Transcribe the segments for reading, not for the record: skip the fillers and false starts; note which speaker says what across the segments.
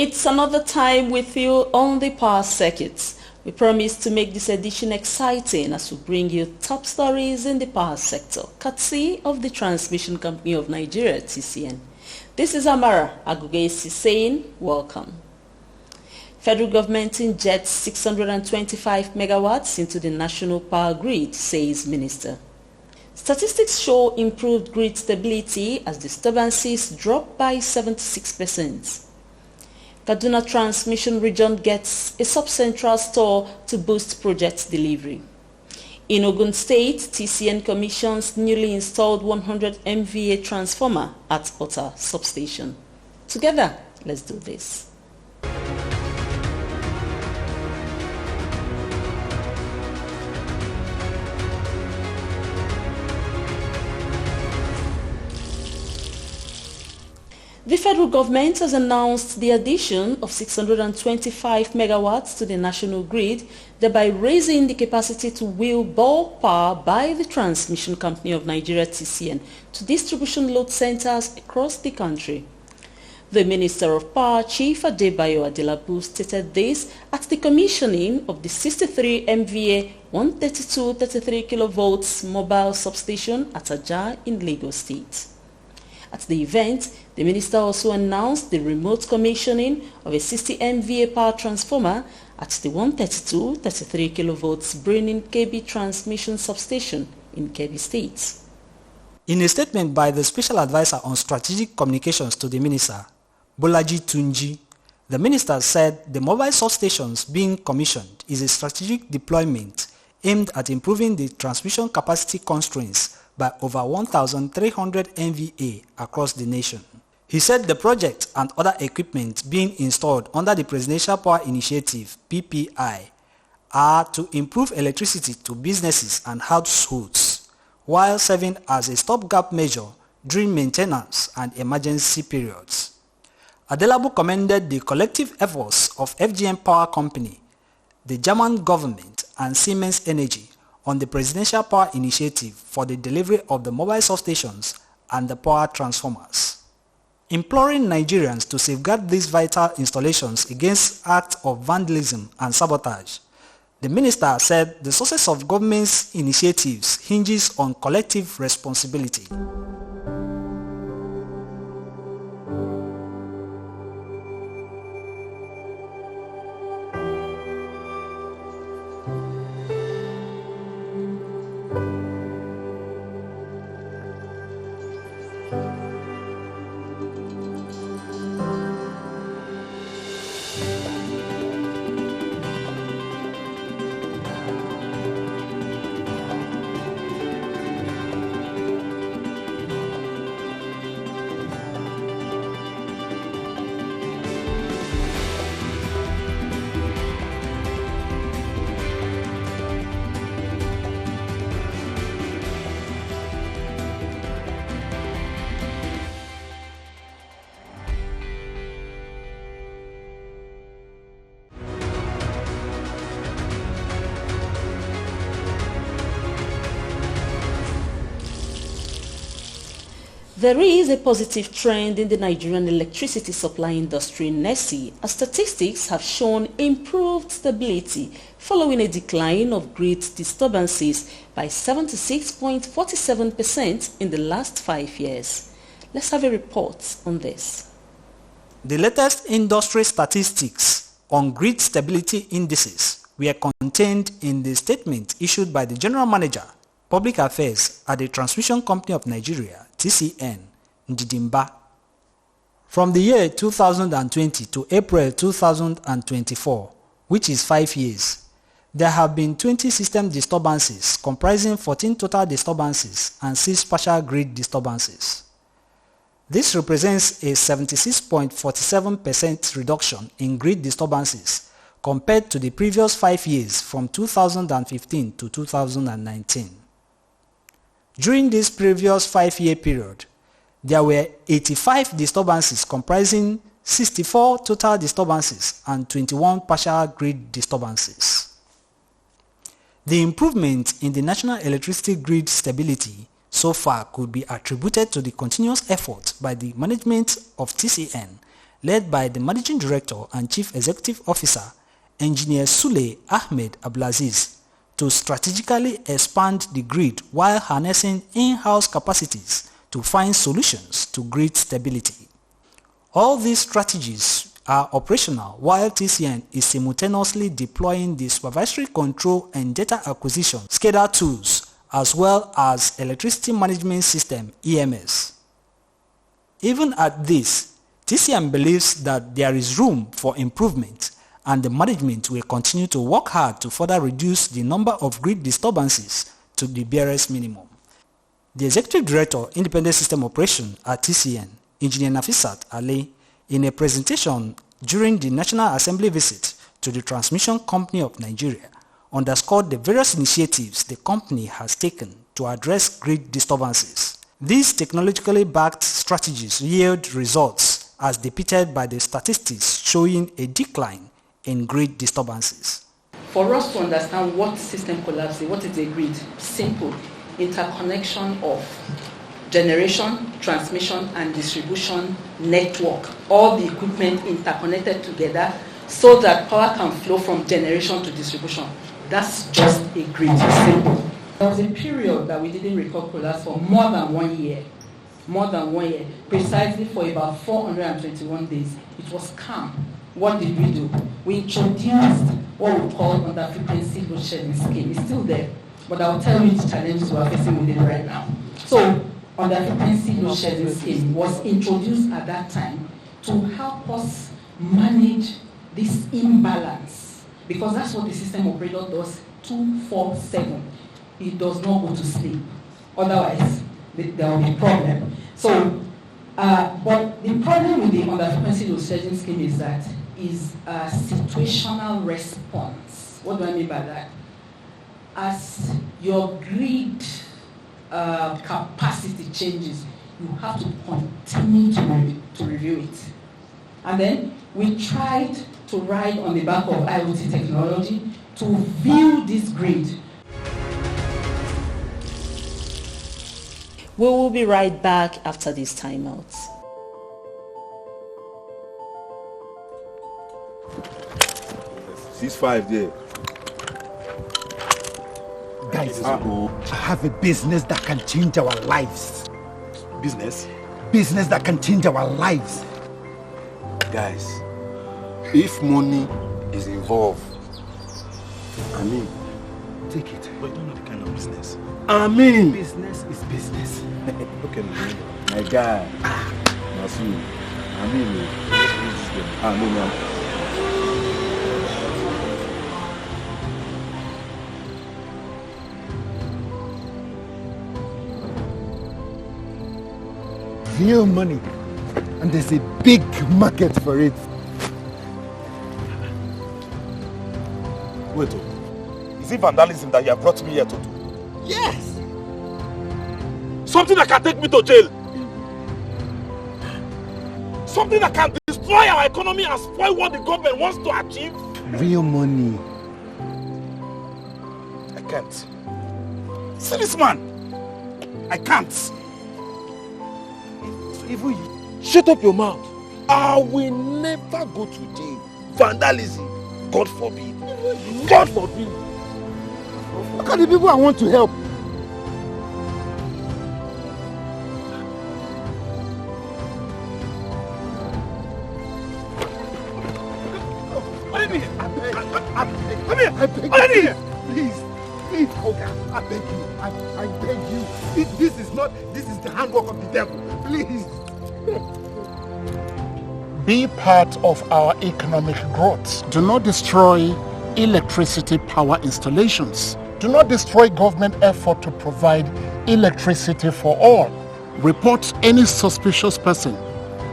Speaker 1: It's another time with you on the Power Circuits. We promise to make this edition exciting as we bring you top stories in the power sector, courtesy of the Transmission Company of Nigeria, TCN. This is Amara Agugesi saying welcome. Federal government injects 625 megawatts into the national power grid, says Minister. Statistics show improved grid stability as disturbances drop by 76%. Kaduna Transmission Region gets a sub-central store to boost project delivery. In Ogun State, TCN commissions newly installed 100 MVA transformer at Ota substation. Together, let's do this. The federal government has announced the addition of 625 megawatts to the national grid, thereby raising the capacity to wheel bulk power by the Transmission Company of Nigeria (TCN) to distribution load centers across the country. The Minister of Power, Chief Adebayo Adelabu, stated this at the commissioning of the 63 MVA 132-33 kilovolts mobile substation at Ajah in Lagos State. At the event, the minister also announced the remote commissioning of a 60 MVA power transformer at the 132-33 kilovolts Brenning KB transmission substation in Kebbi State.
Speaker 2: In a statement by the Special Advisor on Strategic Communications to the Minister, Bolaji Tunji, the minister said the mobile substations being commissioned is a strategic deployment aimed at improving the transmission capacity constraints by over 1,300 MVA across the nation. He said the project and other equipment being installed under the Presidential Power Initiative (PPI) are to improve electricity to businesses and households, while serving as a stopgap measure during maintenance and emergency periods. Adelabu commended the collective efforts of FGM Power Company, the German government and Siemens Energy on the Presidential Power Initiative for the delivery of the mobile substations and the power transformers. Imploring Nigerians to safeguard these vital installations against acts of vandalism and sabotage, the minister said the success of government's initiatives hinges on collective responsibility.
Speaker 1: There is a positive trend in the Nigerian electricity supply industry (NESI) as statistics have shown improved stability following a decline of grid disturbances by 76.47% in the last 5 years. Let's have a report on this.
Speaker 2: The latest industry statistics on grid stability indices were contained in the statement issued by the General Manager, Public Affairs at the Transmission Company of Nigeria (TCN), Njidimba. From the year 2020 to April 2024, which is 5 years, there have been 20 system disturbances comprising 14 total disturbances and 6 partial grid disturbances. This represents a 76.47% reduction in grid disturbances compared to the previous 5 years from 2015 to 2019. During this previous 5-year period, there were 85 disturbances comprising 64 total disturbances and 21 partial grid disturbances. The improvement in the national electricity grid stability so far could be attributed to the continuous effort by the management of TCN led by the Managing Director and Chief Executive Officer, Engineer Sule Ahmed Abdulaziz, to strategically expand the grid while harnessing in-house capacities to find solutions to grid stability. All these strategies are operational while TCN is simultaneously deploying the supervisory control and data acquisition SCADA tools as well as electricity management system EMS. Even at this, TCN believes that there is room for improvement and the management will continue to work hard to further reduce the number of grid disturbances to the barest minimum. The Executive Director, Independent System Operation at TCN, Engineer Nafisat Ali, in a presentation during the National Assembly visit to the Transmission Company of Nigeria, underscored the various initiatives the company has taken to address grid disturbances. These technologically backed strategies yield results as depicted by the statistics showing a decline in grid disturbances.
Speaker 1: For us to understand what system collapse is, what is a grid? Simple. Interconnection of generation, transmission, and distribution network. All the equipment interconnected together so that power can flow from generation to distribution. That's just a grid. Simple. There was a period that we didn't record collapse for more than 1 year. More than 1 year. Precisely for about 421 days. It was calm. What did we do? We introduced what we call under-frequency load shedding scheme. It's still there, but I'll tell you the challenges we are facing with it right now. So, under-frequency load shedding scheme was introduced at that time to help us manage this imbalance, because that's what the system operator does 24/7. It does not go to sleep. Otherwise, there will be a problem. So, but the problem with the under-frequency load shedding scheme is that is a situational response. What do I mean by that? As your grid capacity changes, you have to continue to review it. And then we tried to ride on the back of IoT technology to view this grid. We will be right back after these timeouts.
Speaker 3: $6.5 there.
Speaker 4: Guys, I have a business that can change our lives.
Speaker 3: Business?
Speaker 4: Business that can change our lives.
Speaker 3: Guys, if money is involved, I mean, take it. But you don't know the kind of business. I mean,
Speaker 4: Business is business.
Speaker 3: okay, my guy. That's you. I mean, no.
Speaker 4: Real money, and there's a big market for it.
Speaker 3: Wait, is it vandalism that you have brought me here to do?
Speaker 4: Yes!
Speaker 3: Something that can take me to jail? Something that can destroy our economy and spoil what the government wants to achieve?
Speaker 4: Real money.
Speaker 3: I can't. See this man? I can't.
Speaker 4: Even you.
Speaker 3: Shut up your mouth. I will never go to jail. Vandalism. God forbid. God forbid.
Speaker 4: Look at the people I want to help.
Speaker 3: I beg you.
Speaker 4: Please, Oga, I beg you. I beg you. This is the handwork of the devil. Please.
Speaker 5: Be part of our economic growth. Do not destroy electricity power installations. Do not destroy government effort to provide electricity for all. Report any suspicious person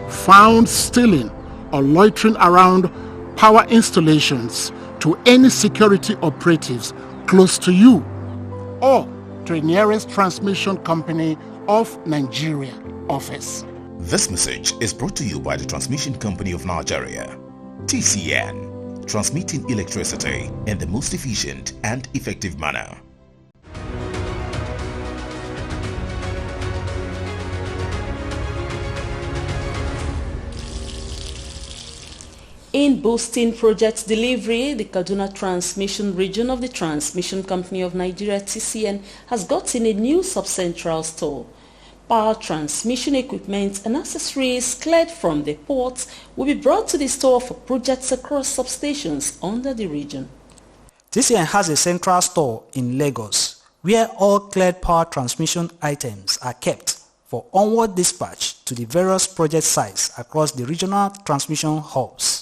Speaker 5: found stealing or loitering around power installations to any security operatives close to you or to the nearest transmission company of Nigeria office.
Speaker 6: This message is brought to you by the Transmission Company of Nigeria, TCN, transmitting electricity in the most efficient and effective manner.
Speaker 1: In boosting project delivery, the Kaduna Transmission Region of the Transmission Company of Nigeria (TCN) has gotten a new sub-central store. Power transmission equipment and accessories cleared from the ports will be brought to the store for projects across substations under the region.
Speaker 2: TCN has a central store in Lagos where all cleared power transmission items are kept for onward dispatch to the various project sites across the regional transmission hubs.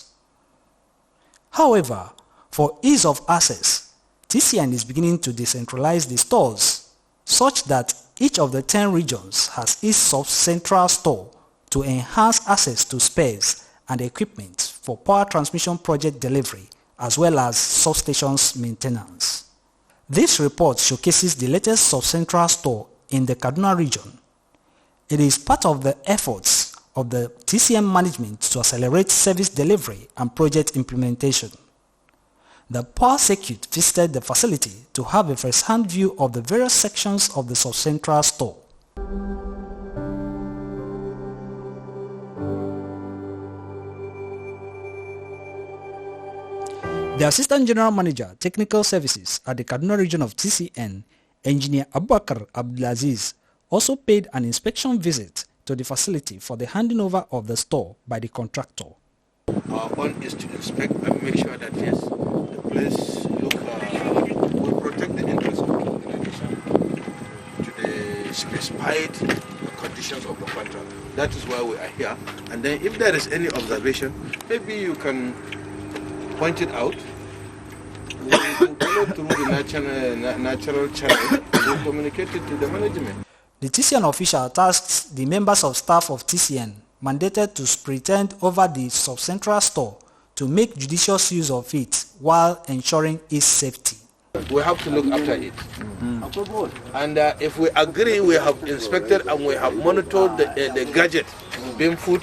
Speaker 2: However, for ease of access, TCN is beginning to decentralize the stores such that each of the 10 regions has its sub-central store to enhance access to spares and equipment for power transmission project delivery as well as substations maintenance. This report showcases the latest sub-central store in the Kaduna region. It is part of the efforts of the TCN management to accelerate service delivery and project implementation. The Power Circuit visited the facility to have a first-hand view of the various sections of the sub-central store. The Assistant General Manager, Technical Services at the Kaduna region of TCN, Engineer Abubakar Abdulaziz, also paid an inspection visit to the facility for the handing over of the store by the contractor.
Speaker 3: Our one is to inspect and make sure that yes, the place will protect the interests of the organization to the specified conditions of the contract. That is why we are here. And then if there is any observation, maybe you can point it out. We will follow through the natural channel and communicate it to the management.
Speaker 2: The TCN official tasked the members of staff of TCN mandated to superintend over the sub-central store to make judicious use of it while ensuring its safety.
Speaker 3: We have to look after it. And if we agree, we have inspected and we have monitored the gadget, being food,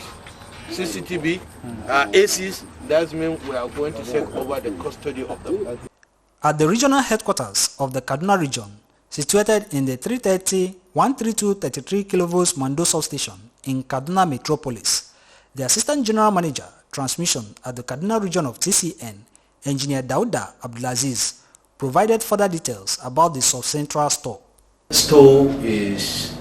Speaker 3: CCTV, ACs. That means we are going to take over the custody of them.
Speaker 2: At the regional headquarters of the Kaduna region, situated in the 330-132-33 kV Mando substation in Kaduna Metropolis, the Assistant General Manager, Transmission at the Kaduna region of TCN, Engineer Dauda Abdulaziz, provided further details about the sub-central store.
Speaker 7: Store is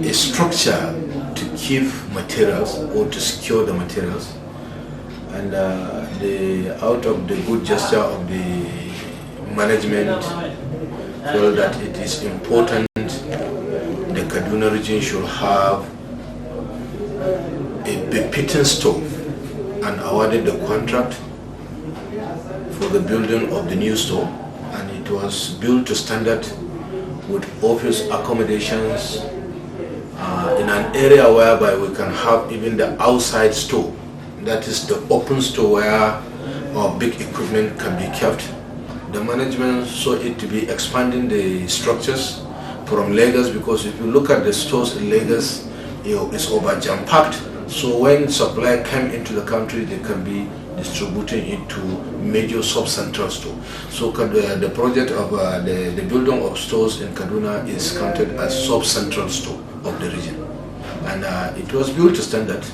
Speaker 7: a structure to keep materials or to secure the materials, and out of the good gesture of the management, feel that it is important the Kaduna region should have a befitting store, and awarded the contract for the building of the new store, and it was built to standard with office accommodations in an area whereby we can have even the outside store, that is the open store where our big equipment can be kept. The management saw it to be expanding the structures from Lagos, because if you look at the stores in Lagos, it's over jam-packed. So when supply came into the country, they can be distributing it to major sub-central store. So the project of the building of stores in Kaduna is counted as sub-central store of the region, and it was built to standard.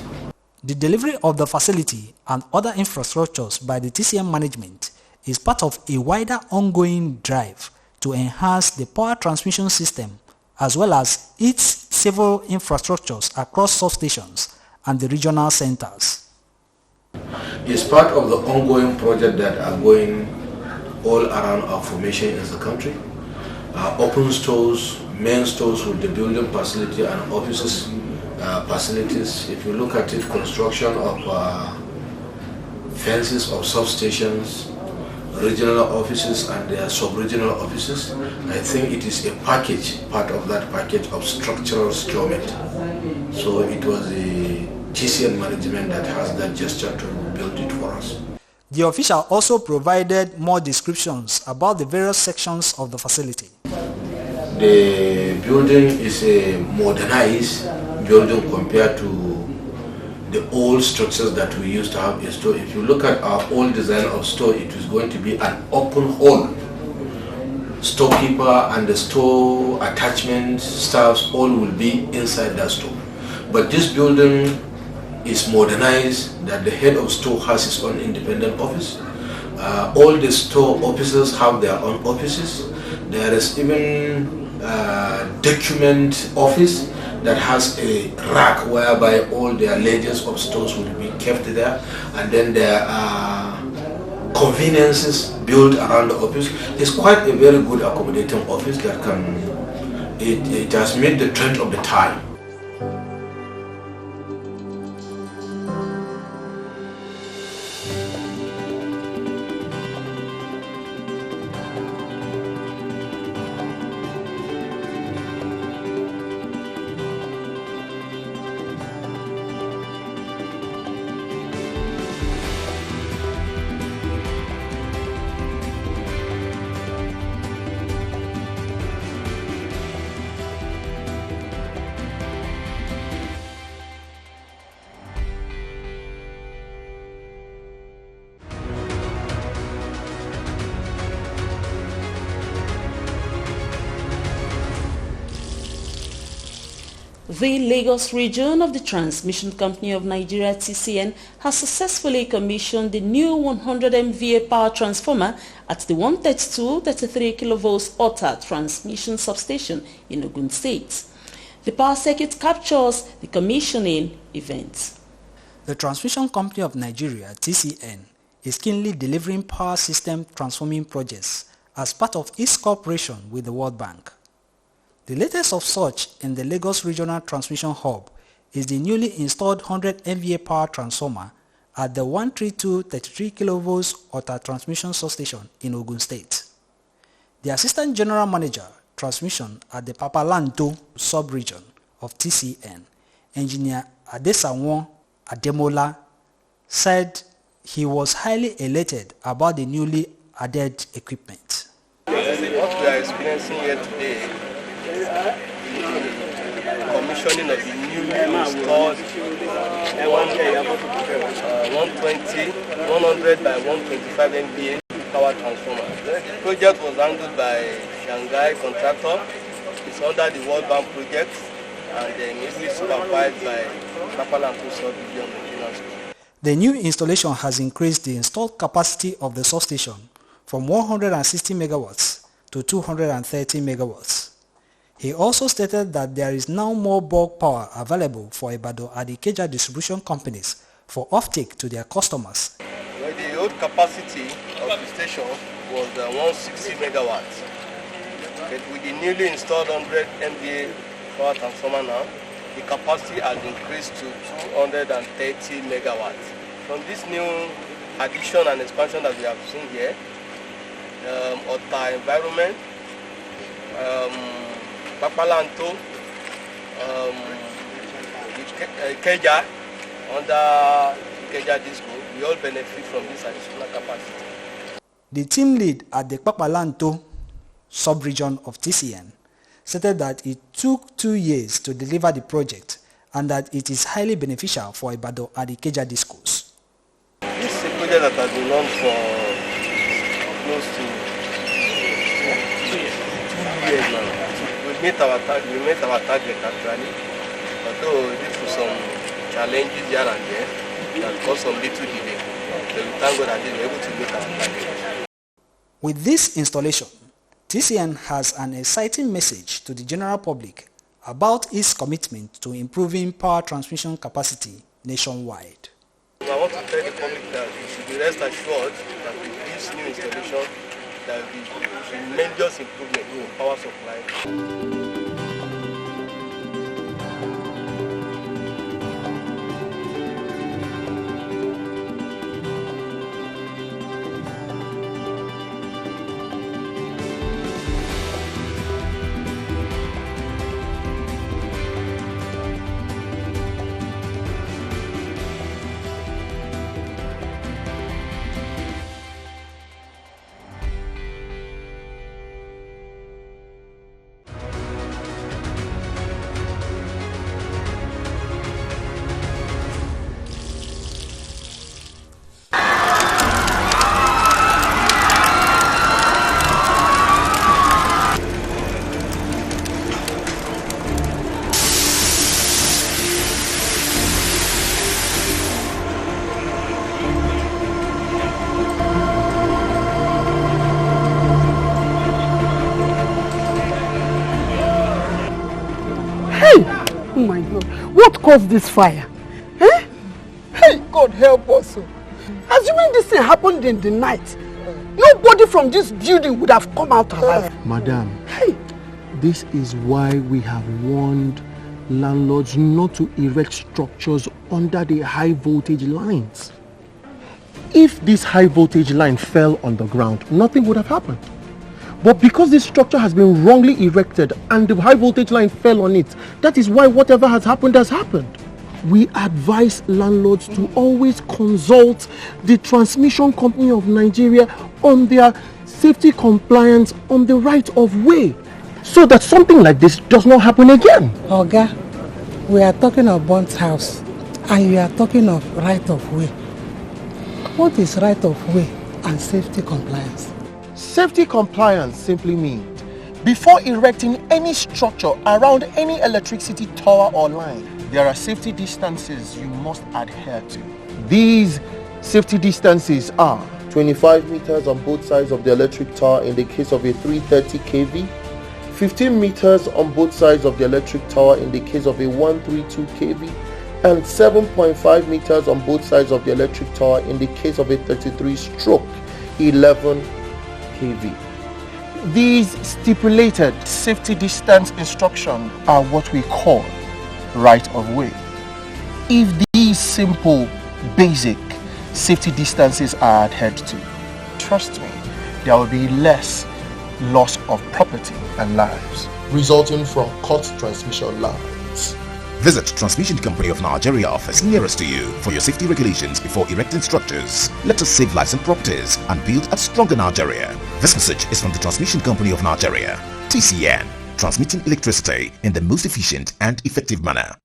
Speaker 2: The delivery of the facility and other infrastructures by the TCN management is part of a wider ongoing drive to enhance the power transmission system as well as its civil infrastructures across substations and the regional centers.
Speaker 7: It's part of the ongoing project that are going all around our formation in the country. Open stores, main stores with the building facility and offices facilities. If you look at it, construction of fences of substations, regional offices and their sub-regional offices. I think it is a package, part of that package of structural securement. So it was the TCN management that has that gesture to build it for us.
Speaker 2: The official also provided more descriptions about the various sections of the facility.
Speaker 7: The building is a modernized building compared to the old structures that we used to have in store. If you look at our old design of store, it was going to be an open hall. Storekeeper and the store attachment staffs all will be inside that store. But this building is modernized, that the head of store has his own independent office. All the store officers have their own offices. There is even a document office that has a rack whereby all their ledgers of stores will be kept there, and then there are conveniences built around the office. It's quite a very good accommodating office that it has made the trend of the time.
Speaker 1: The Lagos region of the Transmission Company of Nigeria (TCN) has successfully commissioned the new 100 MVA power transformer at the 132-33 kV Ota transmission substation in Ogun State. The power circuit captures the commissioning event.
Speaker 2: The Transmission Company of Nigeria (TCN) is keenly delivering power system transforming projects as part of its cooperation with the World Bank. The latest of such in the Lagos Regional Transmission Hub is the newly installed 100 MVA power transformer at the 132-33 kV Ota transmission substation in Ogun State. The Assistant General Manager, Transmission at the Papalanto sub-region of TCN, Engineer Adesanwon Ademola, said he was highly elated about the newly added equipment.
Speaker 8: What we are experiencing here today, commissioning of the newly installed 100 by 125 MVA power transformer. The project was handled by Shanghai contractor. It's under the World Bank project and immediately supervised by Papalanto sub-region maintenance.
Speaker 2: The new installation has increased the installed capacity of the substation from 160 megawatts to 230 megawatts. He also stated that there is now more bulk power available for Ibadan and Ikeja distribution companies for offtake to their customers.
Speaker 8: Well, the old capacity of the station was 160 megawatts. But with the newly installed 100 MVA power transformer now, the capacity has increased to 230 megawatts. From this new addition and expansion that we have seen here, Ota environment, Papalanto, Ikeja, under Ikeja Disco, we all benefit from this additional capacity.
Speaker 2: The team lead at the Papalanto sub-region of TCN stated that it took 2 years to deliver the project and that it is highly beneficial for Ibadan and Ikeja Discos.
Speaker 8: This is a project that has been run for close to 2 years now. We met our target actually, although due to some challenges here and there that caused some little delay. But we thank God that they were able to meet our target.
Speaker 2: With this installation, TCN has an exciting message to the general public about its commitment to improving power transmission capacity nationwide.
Speaker 8: I want to tell the public that you should be rest assured that with this new installation, there will be tremendous improvement in power supply.
Speaker 9: Oh my God. What caused this fire? Eh? Hey, God help us. Assuming this thing happened in the night, nobody from this building would have come out alive.
Speaker 10: Madam, hey, this is why we have warned landlords not to erect structures under the high voltage lines. If this high voltage line fell on the ground, nothing would have happened. But because this structure has been wrongly erected and the high voltage line fell on it, that is why whatever has happened has happened. We advise landlords to always consult the Transmission Company of Nigeria on their safety compliance on the right of way, so that something like this does not happen again.
Speaker 9: Oga, we are talking of burnt house and you are talking of right of way. What is right of way and safety compliance?
Speaker 10: Safety compliance simply means before erecting any structure around any electricity tower or line, there are safety distances you must adhere to. These safety distances are 25 meters on both sides of the electric tower in the case of a 330 kV, 15 meters on both sides of the electric tower in the case of a 132 kV, and 7.5 meters on both sides of the electric tower in the case of a 33/11 kV. These stipulated safety distance instructions are what we call right of way. If these simple, basic safety distances are adhered to, trust me, there will be less loss of property and lives resulting from cut transmission lines.
Speaker 6: Visit Transmission Company of Nigeria office nearest to you for your safety regulations before erecting structures. Let us save lives and properties and build a stronger Nigeria. This message is from the Transmission Company of Nigeria, TCN, transmitting electricity in the most efficient and effective manner.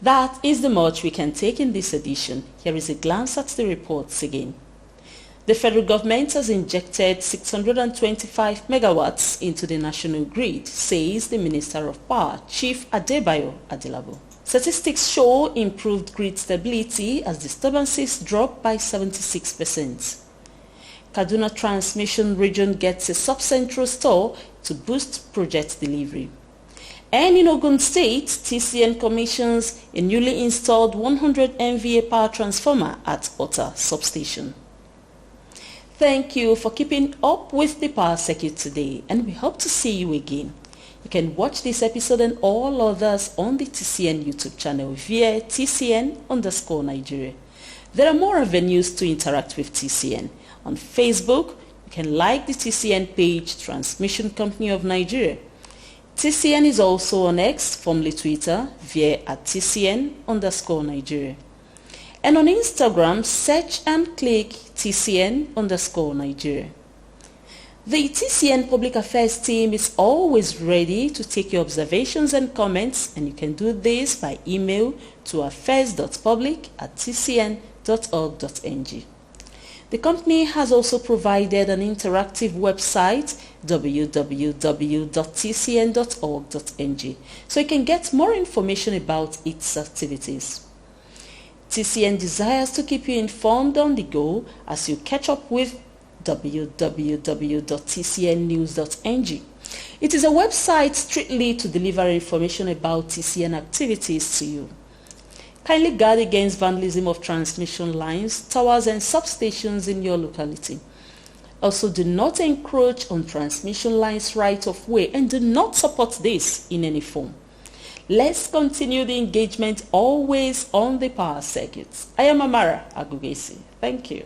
Speaker 1: That is the much we can take in this edition. Here is a glance at the reports again. The federal government has injected 625 megawatts into the national grid, says the Minister of Power, Chief Adebayo Adelabu. Statistics show improved grid stability as disturbances drop by 76%. Kaduna Transmission Region gets a sub-central store to boost project delivery. And in Ogun State, TCN commissions a newly installed 100 MVA power transformer at Ota substation. Thank you for keeping up with the Power Circuit today, and we hope to see you again. You can watch this episode and all others on the TCN YouTube channel via TCN_Nigeria. There are more avenues to interact with TCN. On Facebook, you can like the TCN page, Transmission Company of Nigeria. TCN is also on X, formerly Twitter, via @TCN_Nigeria. And on Instagram, search and click TCN_Nigeria. The TCN Public Affairs team is always ready to take your observations and comments, and you can do this by email to affairs.public@tcn.org.ng. The company has also provided an interactive website, www.tcn.org.ng, so you can get more information about its activities. TCN desires to keep you informed on the go as you catch up with www.tcnnews.ng. It is a website strictly to deliver information about TCN activities to you. Kindly guard against vandalism of transmission lines, towers and substations in your locality. Also, do not encroach on transmission lines right of way and do not support this in any form. Let's continue the engagement always on the Power Circuit. I am Amara Agugesi. Thank you.